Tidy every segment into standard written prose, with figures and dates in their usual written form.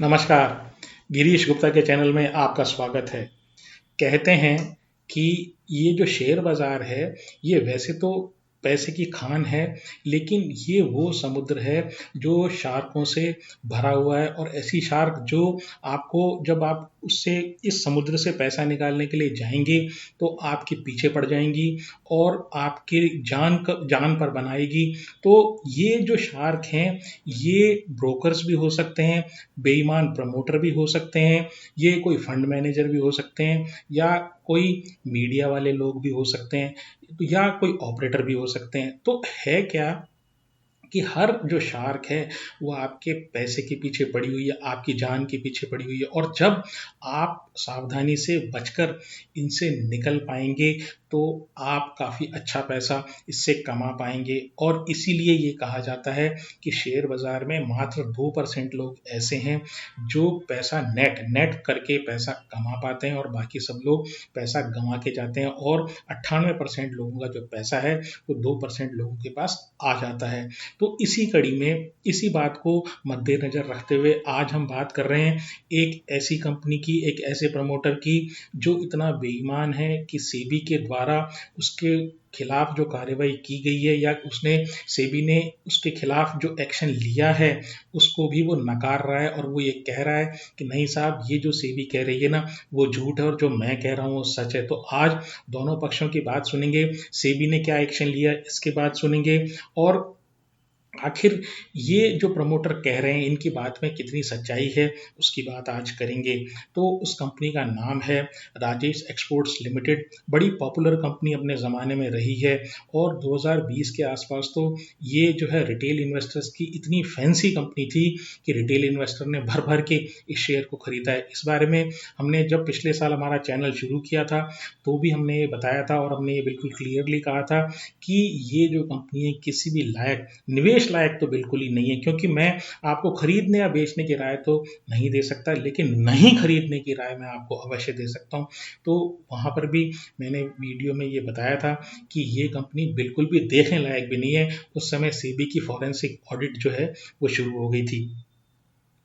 नमस्कार। गिरीश गुप्ता के चैनल में आपका स्वागत है। कहते हैं कि ये जो शेयर बाजार है, ये वैसे तो पैसे की खान है, लेकिन ये वो समुद्र है जो शार्कों से भरा हुआ है। और ऐसी शार्क जो आपको, जब आप उससे, इस समुद्र से पैसा निकालने के लिए जाएंगे, तो आपके पीछे पड़ जाएंगी और आपकी जान पर बनाएगी। तो ये जो शार्क हैं, ये ब्रोकर्स भी हो सकते हैं, बेईमान प्रमोटर भी हो सकते हैं, ये कोई फंड मैनेजर भी हो सकते हैं, या कोई मीडिया वाले लोग भी हो सकते हैं, या कोई ऑपरेटर भी हो सकते हैं। तो है क्या कि हर जो शार्क है वो आपके पैसे के पीछे पड़ी हुई है, आपकी जान के पीछे पड़ी हुई है। और जब आप सावधानी से बचकर इनसे निकल पाएंगे, तो आप काफ़ी अच्छा पैसा इससे कमा पाएंगे। और इसीलिए ये कहा जाता है कि शेयर बाजार में मात्र 2% लोग ऐसे हैं जो पैसा नेट नेट करके पैसा कमा पाते हैं, और बाकी सब लोग पैसा गंवा के जाते हैं। और 98% लोगों का जो पैसा है वो 2% लोगों के पास आ जाता है। तो इसी कड़ी में, इसी बात को मद्देनजर रखते हुए आज हम बात कर रहे हैं एक ऐसी कंपनी की, एक ऐसे प्रमोटर की जो इतना बेईमान है कि सेबी के द्वारा उसके खिलाफ जो कार्रवाई की गई है, या उसने, सेबी ने उसके खिलाफ जो एक्शन लिया है, उसको भी वो नकार रहा है। और वो ये कह रहा है कि नहीं साहब, ये जो सेबी कह रही है ना, वो झूठ है, और जो मैं कह रहा हूँ वो सच है। तो आज दोनों पक्षों की बात सुनेंगे, सेबी ने क्या एक्शन लिया इसके बाद सुनेंगे, और आखिर ये जो प्रमोटर कह रहे हैं इनकी बात में कितनी सच्चाई है उसकी बात आज करेंगे। तो उस कंपनी का नाम है राजेश एक्सपोर्ट्स लिमिटेड। बड़ी पॉपुलर कंपनी अपने ज़माने में रही है, और 2020 के आसपास तो ये जो है रिटेल इन्वेस्टर्स की इतनी फैंसी कंपनी थी कि रिटेल इन्वेस्टर ने भर भर के इस शेयर को खरीदा है। इस बारे में हमने जब पिछले साल हमारा चैनल शुरू किया था, तो भी हमने ये बताया था, और हमने ये बिल्कुल क्लियरली कहा था कि ये जो कंपनी है किसी भी लायक, निवेश लायक तो बिल्कुल ही नहीं है। क्योंकि मैं आपको खरीदने या बेचने की राय तो नहीं दे सकता, लेकिन नहीं खरीदने की राय मैं आपको अवश्य दे सकता हूँ। तो वहाँ पर भी मैंने वीडियो में ये बताया था कि ये कंपनी बिल्कुल भी देखने लायक भी नहीं है। उस समय सेबी की फॉरेंसिक ऑडिट जो है वो शुरू हो गई थी।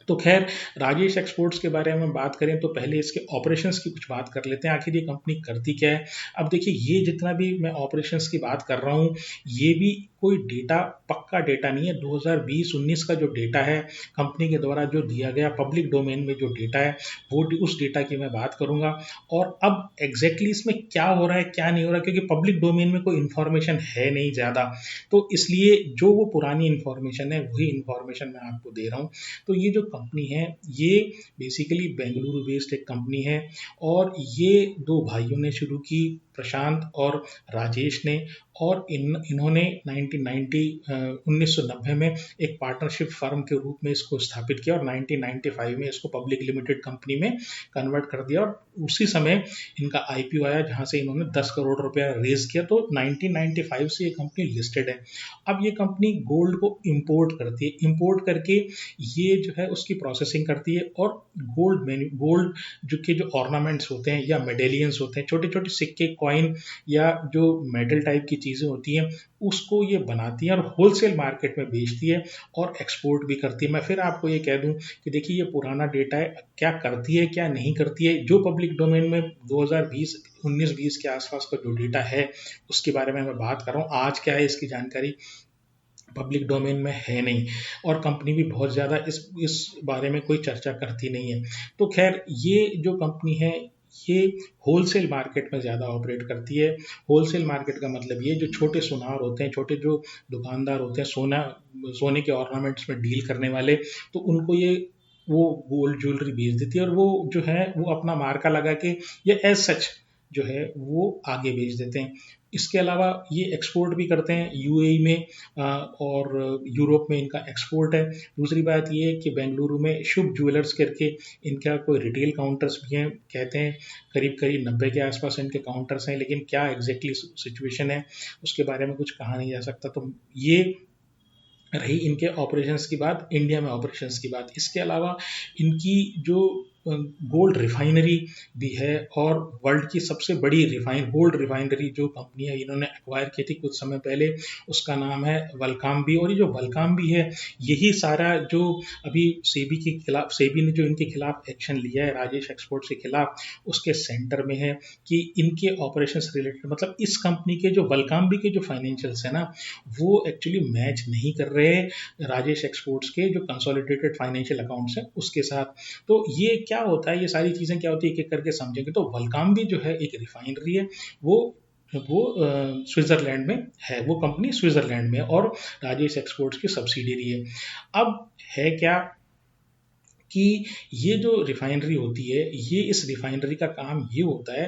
तो खैर, राजेश एक्सपोर्ट्स के बारे में बात करें तो पहले इसके ऑपरेशंस की कुछ बात कर लेते हैं, आखिर ये कंपनी करती क्या है। अब देखिए, ये जितना भी मैं ऑपरेशंस की बात कर रहा हूँ, ये भी कोई डेटा, पक्का डेटा नहीं है। 2020-19 का जो डेटा है, कंपनी के द्वारा जो दिया गया पब्लिक डोमेन में जो डेटा है, वो उस डेटा की मैं बात करूंगा। और अब एग्जैक्टली इसमें क्या हो रहा है क्या नहीं हो रहा है, क्योंकि पब्लिक डोमेन में कोई इन्फॉर्मेशन है नहीं ज़्यादा, तो इसलिए जो वो पुरानी इन्फॉर्मेशन है वही इन्फॉर्मेशन मैं आपको दे रहा हूँ। तो ये जो कंपनी है, ये बेसिकली बेंगलुरु बेस्ड एक कंपनी है, और ये दो भाइयों ने शुरू की, प्रशांत और राजेश ने। और इन्होंने 1990 में एक पार्टनरशिप फर्म के रूप में इसको स्थापित किया, और 1995 में इसको पब्लिक लिमिटेड कंपनी में कन्वर्ट कर दिया। और उसी समय इनका आईपीओ आया, जहां से इन्होंने 10 करोड़ रुपया रेज किया। तो 1995 से ये कंपनी लिस्टेड है। अब ये कंपनी गोल्ड को इंपोर्ट करती है, इंपोर्ट करके ये जो है उसकी प्रोसेसिंग करती है, और गोल्ड जो ऑर्नामेंट्स होते हैं या मेडेलियंस होते हैं, छोटे छोटे सिक्के, कॉइन, या जो मेटल टाइप की चीज़ें होती हैं, उसको ये बनाती है और होलसेल मार्केट में बेचती है, और एक्सपोर्ट भी करती है। मैं फिर आपको ये कह दूं कि देखिए, ये पुराना डेटा है, क्या करती है क्या नहीं करती है, जो पब्लिक डोमेन में 2020 19-20 के आसपास का जो डेटा है उसके बारे में मैं बात कर रहा हूँ। आज क्या है इसकी जानकारी पब्लिक डोमेन में है नहीं, और कंपनी भी बहुत ज़्यादा इस बारे में कोई चर्चा करती नहीं है। तो खैर, ये जो कंपनी है, ये होलसेल मार्केट में ज़्यादा ऑपरेट करती है। होलसेल मार्केट का मतलब ये, जो छोटे सुनार होते हैं, छोटे जो दुकानदार होते हैं, सोने के ऑर्नामेंट्स में डील करने वाले, तो उनको ये, वो गोल्ड ज्वेलरी बेच देती है, और वो जो है वो अपना मार्का लगा के, ये एज सच जो है वो आगे बेच देते हैं। इसके अलावा ये एक्सपोर्ट भी करते हैं यूएई में, और यूरोप में इनका एक्सपोर्ट है। दूसरी बात ये है कि बेंगलुरु में शुभ ज्वेलर्स करके इनका कोई रिटेल काउंटर्स भी हैं, कहते हैं करीब करीब 90 के आसपास इनके काउंटर्स हैं, लेकिन क्या एग्जैक्टली सिचुएशन है उसके बारे में कुछ कहा नहीं जा सकता। तो ये रही इनके ऑपरेशंस की बात, इंडिया में ऑपरेशंस की बात। इसके अलावा इनकी जो गोल्ड रिफाइनरी भी है और वर्ल्ड की सबसे बड़ी गोल्ड रिफाइनरी जो कंपनी है इन्होंने एक्वायर की थी कुछ समय पहले, उसका नाम है वल्कांबी। और ये जो वल्कांबी है यही सारा जो अभी सेबी ने जो इनके खिलाफ एक्शन लिया है राजेश एक्सपोर्ट्स के खिलाफ, उसके सेंटर में है कि इनके ऑपरेशंस रिलेटेड मतलब इस कंपनी के जो वल्कांबी के जो फाइनेंशियल्स है ना वो एक्चुअली मैच नहीं कर रहे राजेश एक्सपोर्ट्स के जो कंसोलिडेटेड फाइनेंशियल अकाउंट्स हैं उसके साथ। तो ये क्या होता है, ये सारी चीज़ें क्या होती है एक एक करके समझेंगे। तो वल्कांबी जो है एक रिफाइनरी है, वो स्विट्जरलैंड में है, वो कंपनी स्विट्जरलैंड में है और राजेश एक्सपोर्ट्स की सब्सिडियरी है। अब है क्या कि ये जो रिफाइनरी होती है ये इस रिफाइनरी का काम ये होता है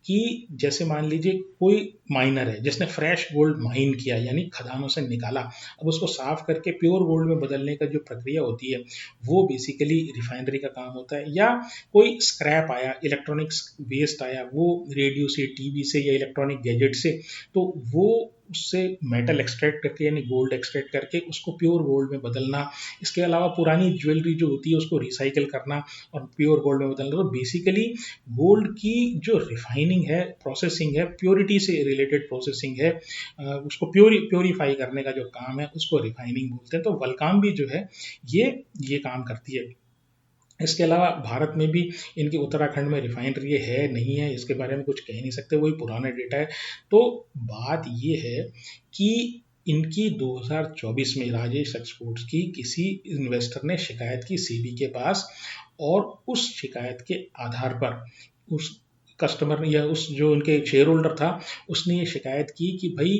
कि जैसे मान लीजिए कोई माइनर है जिसने फ्रेश गोल्ड माइन किया यानी खदानों से निकाला, अब उसको साफ करके प्योर गोल्ड में बदलने का जो प्रक्रिया होती है वो बेसिकली रिफाइनरी का काम होता है। या कोई स्क्रैप आया, इलेक्ट्रॉनिक्स वेस्ट आया, वो रेडियो से, टीवी से या इलेक्ट्रॉनिक गैजेट से, तो वो उससे मेटल एक्सट्रैक्ट करके यानी गोल्ड एक्सट्रैक्ट करके उसको प्योर गोल्ड में बदलना। इसके अलावा पुरानी ज्वेलरी जो होती है उसको रिसाइकिल करना और प्योर गोल्ड में बदलना। तो बेसिकली गोल्ड की जो रिफाइनिंग है, प्रोसेसिंग है, प्योरिटी से रिलेटेड प्रोसेसिंग है, उसको प्योरीफाई करने का जो काम है उसको रिफाइनिंग बोलते हैं। तो वल्काम भी जो है ये काम करती है। इसके अलावा भारत में भी इनकी उत्तराखंड में रिफाइनरी है नहीं है इसके बारे में कुछ कह नहीं सकते, वही पुराना डेटा है। तो बात ये है कि इनकी 2024 में राजेश एक्सपोर्ट्स की किसी इन्वेस्टर ने शिकायत की सेबी के पास, और उस शिकायत के आधार पर उस कस्टमर या उस जो उनके शेयर होल्डर था उसने ये शिकायत की कि भाई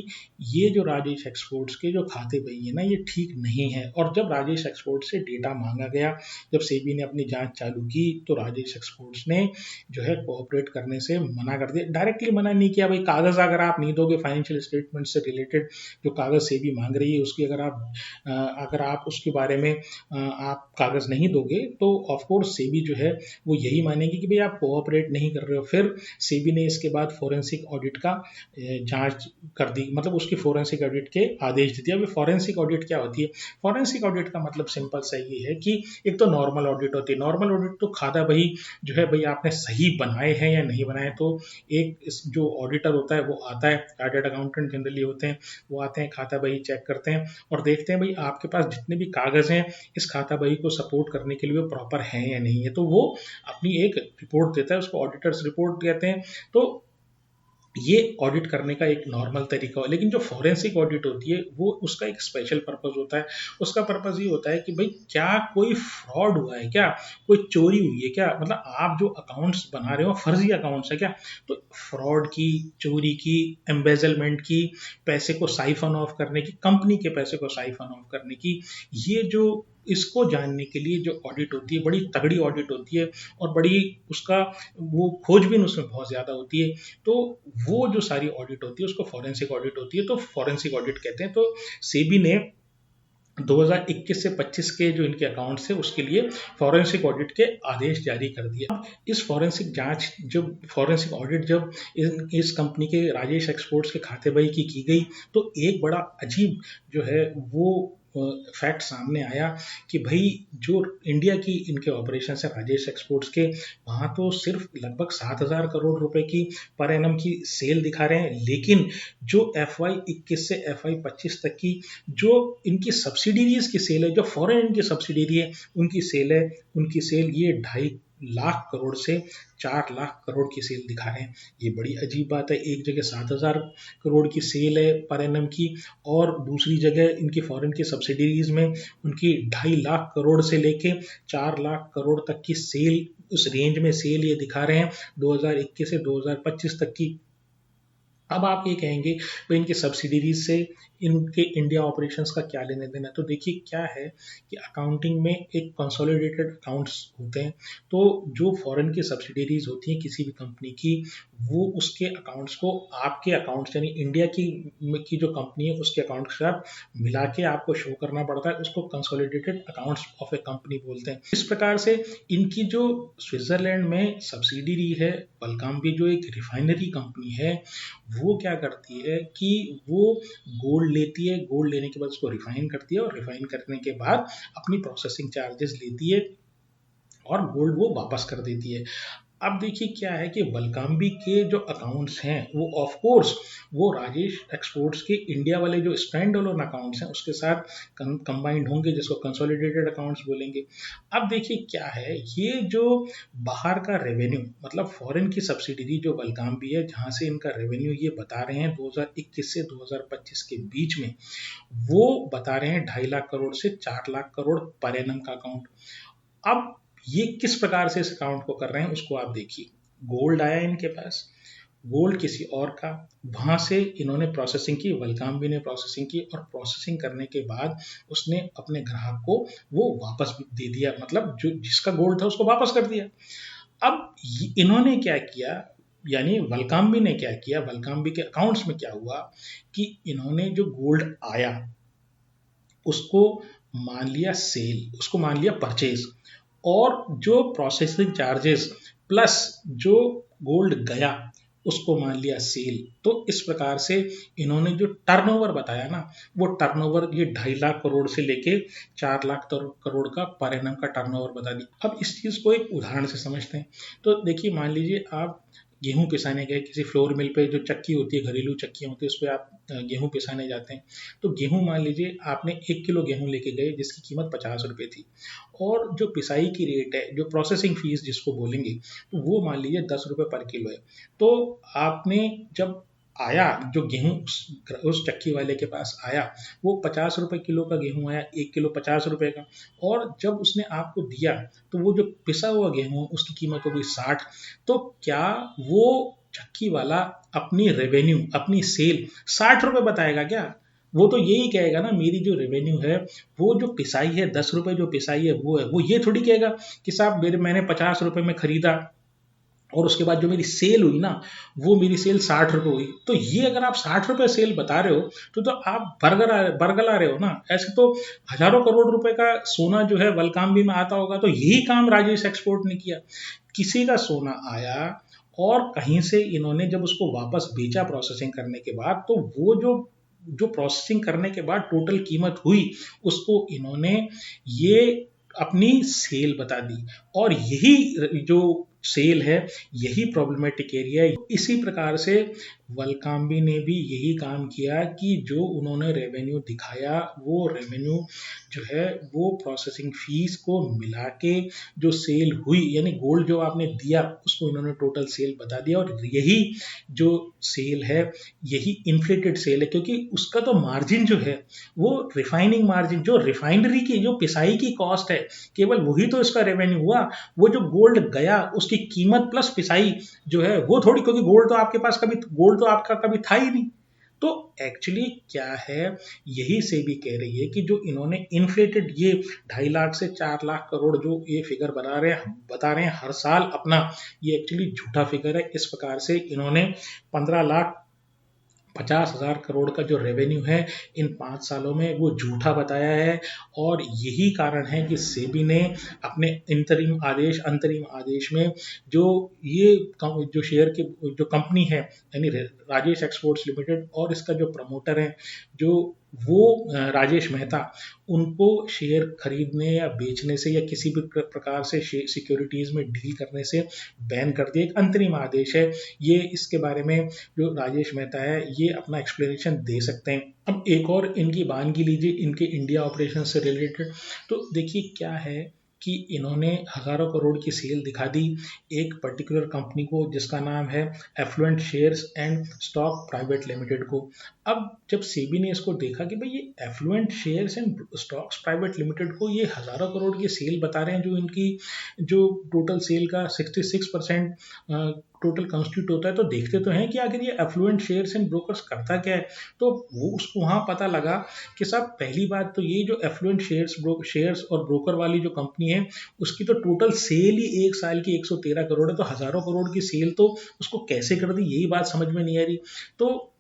ये जो राजेश एक्सपोर्ट्स के जो खाते बही है ना ये ठीक नहीं है। और जब राजेश एक्सपोर्ट्स से डेटा मांगा गया, जब सेबी ने अपनी जांच चालू की, तो राजेश एक्सपोर्ट्स ने जो है कोऑपरेट करने से मना कर दिया। डायरेक्टली मना नहीं किया, भाई कागज़ अगर आप नहीं दोगे फाइनेंशियल स्टेटमेंट से रिलेटेड जो कागज़ सेबी मांग रही है उसकी अगर आप उसके बारे में आप कागज़ नहीं दोगे तो ऑफकोर्स सेबी जो है वो यही मानेगी कि भाई आप कोऑपरेट नहीं कर रहे हो। फिर सेबी ने इसके बाद फॉरेंसिक ऑडिट का जांच कर दी, मतलब उसकी फॉरेंसिक ऑडिट के आदेश दे दिया। अभी फॉरेंसिक ऑडिट क्या होती है? फॉरेंसिक ऑडिट का मतलब सिंपल सा ये है कि एक तो नॉर्मल ऑडिट होती है। नॉर्मल ऑडिट तो खाता बही जो है भाई आपने सही बनाए हैं या नहीं बनाए, तो एक जो ऑडिटर होता है वो आता है, चार्टर्ड अकाउंटेंट जनरली होते हैं, वो आते हैं, खाता बही चेक करते हैं और देखते हैं भाई आपके पास जितने भी कागज़ हैं इस खाता बही को सपोर्ट करने के लिए वो प्रॉपर हैं या नहीं है। तो वो अपनी एक रिपोर्ट देता है, उसको ऑडिटर्स रिपोर्ट कहते हैं। तो ये ऑडिट करने का एक नॉर्मल तरीका हो, लेकिन जो फॉरेंसिक ऑडिट होती है वो उसका एक स्पेशल पर्पस होता है। उसका पर्पस ये होता है कि भाई क्या कोई फ्रॉड हुआ है, क्या कोई चोरी हुई है, क्या मतलब आप जो अकाउंट्स बना रहे हो फर्जी अकाउंट्स है क्या। तो फ्रॉड की, चोरी की, एम्बेजलमेंट की, पैसे को साइफन ऑफ करने की, कंपनी के पैसे को साइफन ऑफ करने की, ये जो इसको जानने के लिए जो ऑडिट होती है बड़ी तगड़ी ऑडिट होती है और बड़ी उसका वो खोजबीन उसमें बहुत ज़्यादा होती है। तो वो जो सारी ऑडिट होती है उसको फॉरेंसिक ऑडिट होती है, तो फॉरेंसिक ऑडिट कहते हैं। तो सेबी ने 2021 से 25 के जो इनके अकाउंट्स है उसके लिए फॉरेंसिक ऑडिट के आदेश जारी कर दिए। अब इस फॉरेंसिक जांच जब फॉरेंसिक ऑडिट जब इस कंपनी के राजेश एक्सपोर्ट्स के खाते बही की गई, तो एक बड़ा अजीब जो है वो फैक्ट सामने आया कि भाई जो इंडिया की इनके ऑपरेशन है राजेश एक्सपोर्ट्स के, वहाँ तो सिर्फ लगभग 7,000 करोड़ रुपए की पर एनम की सेल दिखा रहे हैं, लेकिन जो FY21 से FY25 तक की जो इनकी सब्सिडीज की सेल है, जो फॉरेन इनकी सब्सिडरी है उनकी सेल ये 2.5 लाख करोड़ से 4 लाख करोड़ की सेल दिखा रहे हैं। ये बड़ी अजीब बात है, एक जगह 7,000 करोड़ की सेल है पर एनम की और दूसरी जगह इनकी फॉरेन की सब्सिडरीज में उनकी 2.5 लाख करोड़ से लेके 4 लाख करोड़ तक की सेल, उस रेंज में सेल ये दिखा रहे हैं 2021 से 2025 तक की। अब आप ये कहेंगे भाई इनकी सब्सिडरीज से इनके इंडिया ऑपरेशंस का क्या लेने देना है। तो देखिए क्या है कि अकाउंटिंग में एक कंसोलिडेटेड अकाउंट्स होते हैं, तो जो फॉरेन की सब्सिडरीज होती हैं किसी भी कंपनी की, वो उसके अकाउंट्स को आपके अकाउंट्स यानी इंडिया की जो कंपनी है उसके अकाउंट के साथ मिला के आपको शो करना पड़ता है, उसको consolidated accounts of A company बोलते हैं। इस प्रकार से इनकी जो स्विट्जरलैंड में सब्सिडरी है बलकाम भी जो एक रिफाइनरी कंपनी है, वो क्या करती है कि वो गोल्ड लेती है, गोल्ड लेने के बाद उसको रिफाइन करती है और रिफाइन करने के बाद अपनी प्रोसेसिंग चार्जेस लेती है और गोल्ड वो वापस कर देती है। अब देखिए क्या है कि वलकांबी के जो अकाउंट्स हैं वो ऑफ कोर्स वो राजेश एक्सपोर्ट्स के इंडिया वाले जो स्टैंड अलोन अकाउंट्स हैं उसके साथ कंबाइंड होंगे, जिसको कंसोलिडेटेड अकाउंट्स बोलेंगे। अब देखिए क्या है, ये जो बाहर का रेवेन्यू मतलब फॉरेन की सब्सिडरी जो वलकांबी है जहां से इनका रेवेन्यू ये बता रहे हैं 2021 से 2025 के बीच में, वो बता रहे हैं 2.5 लाख करोड़ से 4 लाख करोड़ पर एनम का अकाउंट। अब ये किस प्रकार से इस अकाउंट को कर रहे हैं उसको आप देखिए। गोल्ड आया इनके पास, गोल्ड किसी और का, वहां से इन्होंने प्रोसेसिंग की, वलकांबी ने प्रोसेसिंग की, और प्रोसेसिंग करने के बाद उसने अपने ग्राहक को वो वापस दे दिया, मतलब जो जिसका गोल्ड था उसको वापस कर दिया। अब इन्होंने क्या किया, यानी वलकांबी ने क्या किया, वलकांबी के अकाउंट्स में क्या हुआ कि इन्होंने जो गोल्ड आया उसको मान लिया सेल, उसको मान लिया परचेज, और जो प्रोसेसिंग चार्जेस प्लस जो गोल्ड गया उसको मान लिया सेल। तो इस प्रकार से इन्होंने जो टर्नओवर बताया ना, वो टर्नओवर ये 2.5 लाख करोड़ से लेके 4 लाख करोड़ का पर एनम का टर्नओवर बता दी। अब इस चीज को एक उदाहरण से समझते हैं। तो देखिए मान लीजिए आप गेहूं पिसाने गए किसी फ्लोर मिल पे, जो चक्की होती है, घरेलू चक्कियां होती है, उस पर आप गेहूं पिसाने जाते हैं। तो गेहूं मान लीजिए आपने 1 किलो गेहूं लेके गए जिसकी कीमत 50 रुपए थी, और जो पिसाई की रेट है, जो प्रोसेसिंग फीस जिसको बोलेंगे, तो वो मान लीजिए 10 रुपए पर किलो है। तो आपने जब आया जो गेहूं उस चक्की वाले के पास आया, वो 50 रुपए किलो का गेहूं आया, 1 किलो 50 रुपए का, और जब उसने आपको दिया तो वो जो पिसा हुआ गेहूं उसकी कीमत हो गई 60। तो क्या वो चक्की वाला अपनी रेवेन्यू, अपनी सेल 60 रुपए बताएगा क्या? वो तो यही कहेगा ना मेरी जो रेवेन्यू है, वो जो पिसाई है 10 रुपए जो पिसाई है, वो ये थोड़ी कहेगा कि साहब मेरे मैंने 50 रुपए में खरीदा और उसके बाद जो मेरी सेल हुई ना, वो मेरी सेल 60 रुपए हुई। तो ये अगर आप 60 रुपए सेल बता रहे हो तो आप बरगला रहे हो ना। ऐसे तो हजारों करोड़ रुपए का सोना जो है वलकांबी में आता होगा, तो यही काम राजेश एक्सपोर्ट ने किया। किसी का सोना आया और कहीं से इन्होंने जब उसको वापस बेचा प्रोसेसिंग करने के बाद, तो वो जो जो प्रोसेसिंग करने के बाद टोटल कीमत हुई उसको इन्होंने ये अपनी सेल बता दी। और यही जो सेल है, यही प्रॉब्लमेटिक एरिया है। इसी प्रकार से वलकांबी ने भी यही काम किया कि जो उन्होंने रेवेन्यू दिखाया, वो रेवेन्यू जो है वो प्रोसेसिंग फीस को मिला के जो सेल हुई, यानी गोल्ड जो आपने दिया उसको इन्होंने टोटल सेल बता दिया। और यही जो सेल है, यही इन्फ्लेटेड सेल है, क्योंकि उसका तो मार्जिन जो है वो रिफाइनिंग मार्जिन, जो रिफाइनरी की जो पिसाई की कॉस्ट है, केवल वही तो इसका रेवेन्यू हुआ। वो जो गोल्ड गया उसकी कीमत प्लस पिसाई जो है वो थोड़ी, क्योंकि गोल्ड तो आपका कभी था ही नहीं। तो एक्चुअली क्या है, यही से भी कह रही है कि जो इन्होंने इन्फ्लेटेड ये 2.5 लाख से 4 लाख करोड़ जो ये फिगर बता रहे हैं हर साल अपना, ये एक्चुअली झूठा फिगर है। इस प्रकार से इन्होंने 15,50,000 करोड़ का जो रेवेन्यू है इन 5 सालों में वो झूठा बताया है। और यही कारण है कि सेबी ने अपने अंतरिम आदेश में जो ये जो शेयर की जो कंपनी है, यानी राजेश एक्सपोर्ट्स लिमिटेड, और इसका जो प्रमोटर है जो वो राजेश मेहता, उनको शेयर खरीदने या बेचने से या किसी भी प्रकार से सिक्योरिटीज में डील करने से बैन कर दिया। एक अंतरिम आदेश है ये। इसके बारे में जो राजेश मेहता है ये अपना एक्सप्लेनेशन दे सकते हैं। अब एक और इनकी बानगी लीजिए इनके इंडिया ऑपरेशन से रिलेटेड। तो देखिए क्या है कि इन्होंने हजारों करोड़ की सेल दिखा दी एक पर्टिकुलर कंपनी को जिसका नाम है affluent shares and stock private limited को। अब जब सेबी ने इसको देखा कि भाई ये affluent shares and stocks private limited को ये हजारों करोड़ की सेल बता रहे हैं, जो इनकी जो टोटल सेल का 66% टोटल कंस्टिट्यूट होता है, तो देखते तो हैं कि आखिर ये एफ्लुएंट शेयर्स एंड ब्रोकर्स करता क्या है। तो वो उसको वहां पता लगा कि साहब पहली बात तो ये जो एफ्लुएंट शेयर्स और ब्रोकर वाली जो कंपनी है उसकी तो टोटल सेल ही एक साल की 113 करोड़ है। तो हजारों करोड़ की सेल तो उसको कैसे कर दी, यही बात समझ में नहीं आ रही। तो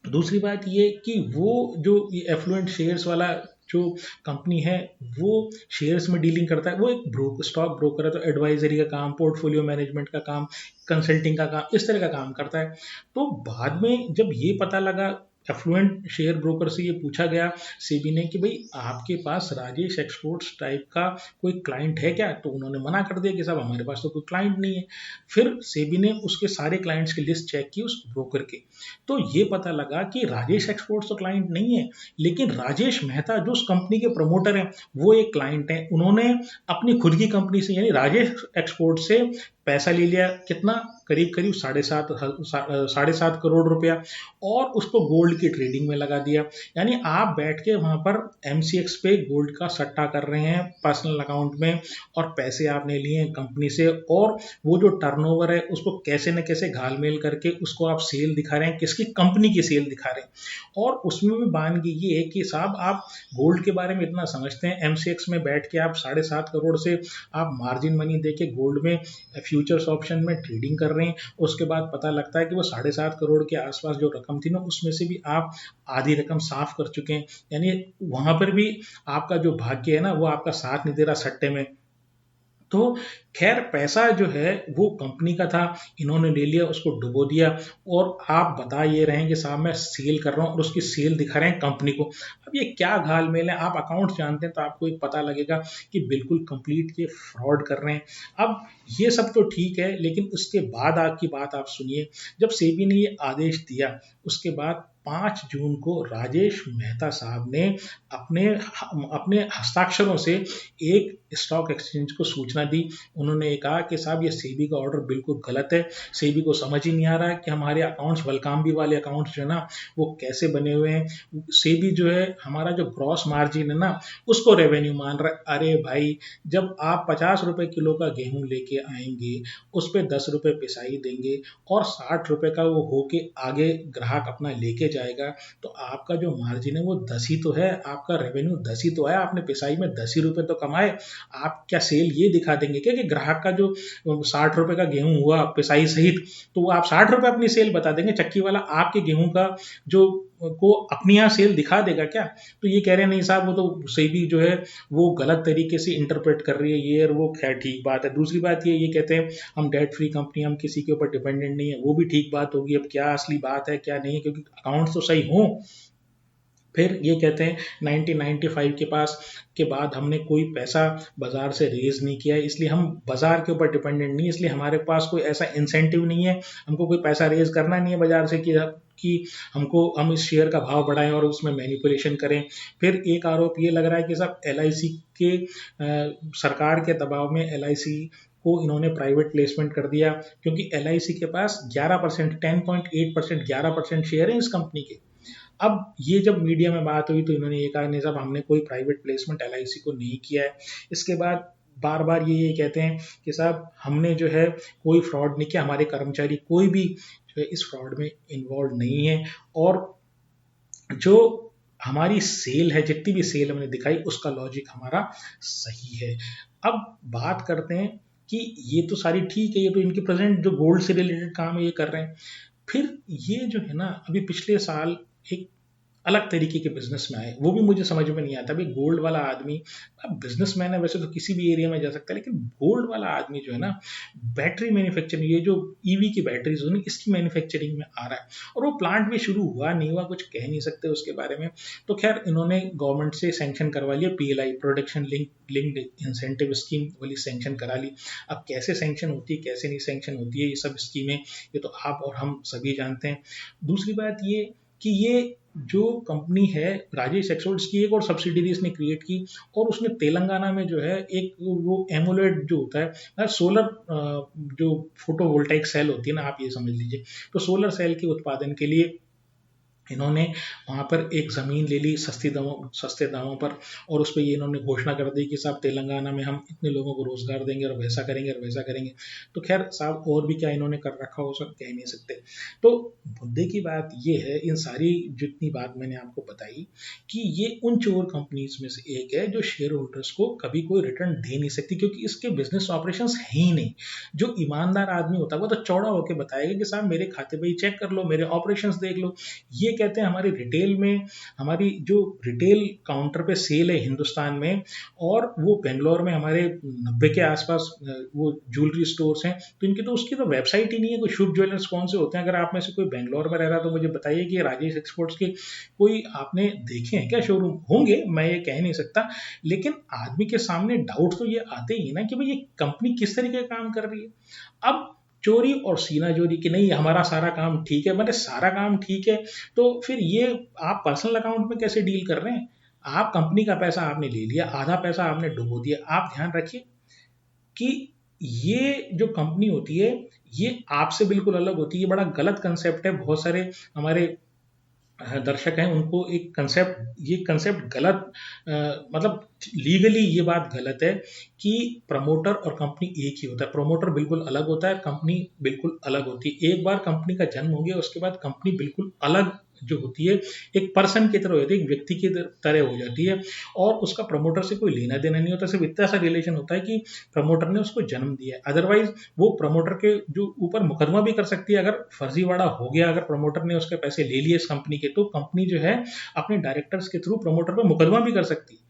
दूसरी बात ये कि वो जो एफ्लुएंट शेयर्स वाला जो कंपनी है वो शेयर्स में डीलिंग करता है, वो एक स्टॉक ब्रोकर है, तो एडवाइजरी का काम, पोर्टफोलियो मैनेजमेंट का काम, कंसल्टिंग का काम, इस तरह का काम करता है। तो बाद में जब ये पता लगा एफ्लुएंट शेयर ब्रोकर से ये पूछा गया सेबी ने कि भाई आपके पास राजेश एक्सपोर्ट्स टाइप का कोई क्लाइंट है क्या, तो उन्होंने मना कर दिया कि साहब हमारे पास तो कोई क्लाइंट नहीं है। फिर सेबी ने उसके सारे क्लाइंट्स की लिस्ट चेक की उस ब्रोकर की, तो ये पता लगा कि राजेश एक्सपोर्ट्स तो क्लाइंट नहीं है, लेकिन राजेश मेहता जो उस कंपनी के प्रमोटर हैं वो एक क्लाइंट है। उन्होंने अपनी खुद की कंपनी से यानी राजेश एक्सपोर्ट से पैसा ले लिया, कितना, करीब करीब 7.5 करोड़ रुपया, और उसको गोल्ड की ट्रेडिंग में लगा दिया। यानी आप बैठ के वहां पर एमसीएक्स पे गोल्ड का सट्टा कर रहे हैं पर्सनल अकाउंट में, और पैसे आपने लिए हैं कंपनी से, और वो जो टर्नओवर है उसको कैसे न कैसे घालमेल करके उसको आप सेल दिखा रहे हैं, किसकी कंपनी की सेल दिखा रहे हैं। और उसमें भी बानगी ये है कि साहब आप गोल्ड के बारे में इतना समझते हैं, एमसीएक्स में बैठ के आप 7.5 करोड़ से आप मार्जिन मनी दे के गोल्ड में फ्यूचर्स ऑप्शन में ट्रेडिंग कर रहे हैं, उसके बाद पता लगता है कि वो 7.5 करोड़ के आसपास जो रकम थी ना उसमें से भी आप आधी रकम साफ कर चुके हैं। यानी वहां पर भी आपका जो भाग्य है ना वो आपका साथ नहीं दे रहा सट्टे में। तो खैर पैसा जो है वो कंपनी का था, इन्होंने ले लिया, उसको डुबो दिया, और आप बता ये रहे हैं कि साहब मैं सेल कर रहा हूँ और उसकी सेल दिखा रहे हैं कंपनी को। अब ये क्या घालमेल है, आप अकाउंट जानते हैं तो आपको एक पता लगेगा कि बिल्कुल कंप्लीट ये फ्रॉड कर रहे हैं। अब ये सब तो ठीक है, लेकिन उसके बाद आपकी बात आप सुनिए, जब सेबी ने ये आदेश दिया उसके बाद 5 जून को राजेश मेहता साहब ने अपने अपने हस्ताक्षरों से एक स्टॉक एक्सचेंज को सूचना दी। उन्होंने ये कहा कि साहब ये सेबी का ऑर्डर बिल्कुल गलत है, सेबी को समझ ही नहीं आ रहा है कि हमारे अकाउंट्स वलकामबी वाले अकाउंट्स जो है ना वो कैसे बने हुए हैं। सेबी जो है हमारा जो ग्रॉस मार्जिन है ना उसको रेवेन्यू मान रहा है। अरे भाई, जब आप 50 रुपए किलो का गेहूं लेके आएंगे, उस पर 10 रुपए पिसाई देंगे और 60 रुपए का वो होके आगे ग्राहक अपना लेके जाएगा, तो आपका जो मार्जिन है वो 10 ही तो है, आपका रेवेन्यू 10 ही तो है, आपने पिसाई में 10 ही रुपए तो कमाए। आप क्या सेल ये दिखा देंगे क्या कि ग्राहक का जो 60 रुपए का गेहूं हुआ पिसाई सहित, तो वो आप 60 रुपए अपनी सेल बता देंगे, चक्की वाला आपके गेहूं का जो को अपनी यहाँ सेल दिखा देगा क्या? तो ये कह रहे हैं नहीं साहब वो तो सेबी जो है वो गलत तरीके से इंटरप्रेट कर रही है ये, और वो खैर ठीक बात है। दूसरी बात ये कहते हैं हम डेट फ्री कंपनी, हम किसी के ऊपर डिपेंडेंट नहीं है, वो भी ठीक बात होगी। अब क्या असली बात है क्या नहीं है, क्योंकि अकाउंट्स तो सही हों। फिर ये कहते हैं 1995 के पास के बाद हमने कोई पैसा बाजार से रेज नहीं किया है, इसलिए हम बाजार के ऊपर डिपेंडेंट नहीं, इसलिए हमारे पास कोई ऐसा इंसेंटिव नहीं है, हमको कोई पैसा रेज करना नहीं है बाजार से कि हम इस शेयर का भाव बढ़ाएं और उसमें मैनिपुलेशन करें। फिर एक आरोप ये लग रहा है कि सब एलआईसी के सरकार के दबाव में एलआईसी को इन्होंने प्राइवेट प्लेसमेंट कर दिया, क्योंकि एलआईसी के पास 11%, 10.8%, 11% शेयर है इस कंपनी के। अब ये जब मीडिया में बात हुई तो इन्होंने ये कहा नहीं साहब हमने कोई प्राइवेट प्लेसमेंट एलआईसी को नहीं किया है। इसके बाद बार बार ये कहते हैं कि साहब हमने जो है कोई फ्रॉड नहीं किया, हमारे कर्मचारी कोई भी जो है इस फ्रॉड में इन्वॉल्व नहीं है, और जो हमारी सेल है, जितनी भी सेल हमने दिखाई उसका लॉजिक हमारा सही है। अब बात करते हैं कि ये तो सारी ठीक है, ये तो इनके प्रेजेंट जो गोल्ड से रिलेटेड काम है ये कर रहे हैं। फिर ये जो है ना अभी पिछले साल एक अलग तरीके के बिजनेस में आए, वो भी मुझे समझ में नहीं आता। भाई गोल्ड वाला आदमी, अब बिजनेसमैन है वैसे तो किसी भी एरिया में जा सकता है, लेकिन गोल्ड वाला आदमी जो है ना बैटरी मैन्युफैक्चरिंग, ये जो ईवी की बैटरीज होनी इसकी मैन्युफैक्चरिंग में आ रहा है, और वो प्लांट भी शुरू हुआ नहीं हुआ कुछ कह नहीं सकते उसके बारे में। तो खैर इन्होंने गवर्नमेंट से सैंक्शन करवा लिया, PLI production linked incentive scheme वाली सैंक्शन करा ली। अब कैसे सैंक्शन होती है कैसे नहीं सैंक्शन होती है ये सब स्कीमें, ये तो आप और हम सभी जानते हैं। दूसरी बात ये कि ये जो कंपनी है राजेश एक्सपोर्ट्स की एक और सब्सिडरी इसने क्रिएट की, और उसने तेलंगाना में जो है एक वो एमुलेट जो होता है सोलर जो फोटोवोल्टाइक सेल होती है ना, आप ये समझ लीजिए, तो सोलर सेल के उत्पादन के लिए इन्होंने वहाँ पर एक ज़मीन ले ली सस्ते दामों पर, और उस पर ये इन्होंने घोषणा कर दी कि साहब तेलंगाना में हम इतने लोगों को रोज़गार देंगे और वैसा करेंगे और वैसा करेंगे। तो खैर साहब और भी क्या इन्होंने कर रखा हो सब कह नहीं सकते। तो मुद्दे की बात ये है, इन सारी जितनी बात मैंने आपको बताई, कि ये उन चोर कंपनीज में से एक है जो शेयर होल्डर्स को कभी कोई रिटर्न दे नहीं सकती, क्योंकि इसके बिजनेस ऑपरेशंस है ही नहीं। जो ईमानदार आदमी होता है वो तो चौड़ा होकर बताएगा कि साहब मेरे खाते पे चेक कर लो, मेरे ऑपरेशंस देख लो। ये कहते हैं हमारी रिटेल में, हमारी जो रिटेल काउंटर पे सेल है हिंदुस्तान में, और वो बेंगलोर में हमारे 90 के आसपास वो ज्वेलरी स्टोर्स हैं, तो इनकी तो उसकी तो वेबसाइट ही नहीं है। कोई शुभ ज्वेलर्स कौन से होते हैं? अगर आप में से कोई बेंगलोर में रह रहा है तो मुझे बताइए कि राजेश एक्सपोर्ट्स के कोई आपने देखे हैं क्या शोरूम? होंगे, मैं ये कह नहीं सकता, लेकिन आदमी के सामने डाउट तो ये आते ही है ना कि भाई ये कंपनी किस तरीके का काम कर रही है। अब चोरी और सीना चोरी कि नहीं हमारा सारा काम ठीक है, मतलब सारा काम ठीक है, तो फिर ये आप पर्सनल अकाउंट में कैसे डील कर रहे हैं? आप कंपनी का पैसा आपने ले लिया, आधा पैसा आपने डुबो दिया। आप ध्यान रखिए कि ये जो कंपनी होती है, ये आपसे बिल्कुल अलग होती है। ये बड़ा गलत कंसेप्ट है। बहुत सारे हमारे दर्शक हैं उनको एक कंसेप्ट, ये कंसेप्ट गलत, मतलब लीगली ये बात गलत है कि प्रमोटर और कंपनी एक ही होता है। प्रमोटर बिल्कुल अलग होता है, कंपनी बिल्कुल अलग होती है। एक बार कंपनी का जन्म हो गया उसके बाद कंपनी बिल्कुल अलग जो होती है, एक पर्सन की तरह होती है, एक व्यक्ति की तरह हो जाती है, और उसका प्रमोटर से कोई लेना देना नहीं होता। सिर्फ इतना सा रिलेशन होता है कि प्रमोटर ने उसको जन्म दिया है। अदरवाइज वो प्रमोटर के जो ऊपर मुकदमा भी कर सकती है अगर फर्जीवाड़ा हो गया, अगर प्रमोटर ने उसके पैसे ले लिए इस कंपनी के, तो कंपनी जो है अपने डायरेक्टर्स के थ्रू प्रमोटर पर मुकदमा भी कर सकती है।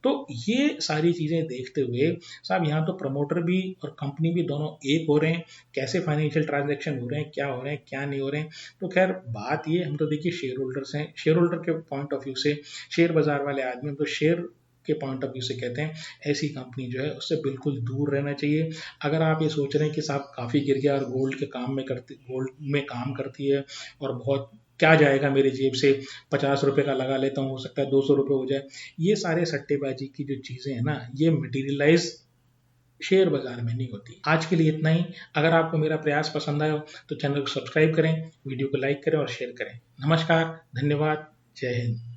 तो ये सारी चीजें देखते हुए साहब यहाँ तो प्रमोटर भी और कंपनी भी दोनों एक हो रहे हैं। कैसे फाइनेंशियल ट्रांजैक्शन हो रहे हैं, क्या हो रहे हैं, क्या नहीं हो रहे हैं, तो खैर बात ये, हम तो देखिए शेयर होल्डर्स हैं, शेयर होल्डर के पॉइंट ऑफ व्यू से, शेयर बाजार वाले आदमी, हम तो शेयर के पॉइंट ऑफ व्यू से कहते हैं ऐसी कंपनी जो है उससे बिल्कुल दूर रहना चाहिए। अगर आप ये सोच रहे हैं कि साहब काफ़ी गिर गया और गोल्ड में काम करती है और बहुत क्या जाएगा मेरी जेब से, 50 रुपए का लगा लेता हूँ, हो सकता है 200 रुपये हो जाए, ये सारे सट्टेबाजी की जो चीज़ें हैं ना, ये मटेरियलाइज शेयर बाजार में नहीं होती। आज के लिए इतना ही। अगर आपको मेरा प्रयास पसंद आया हो तो चैनल को सब्सक्राइब करें, वीडियो को लाइक करें और शेयर करें। नमस्कार, धन्यवाद, जय हिंद।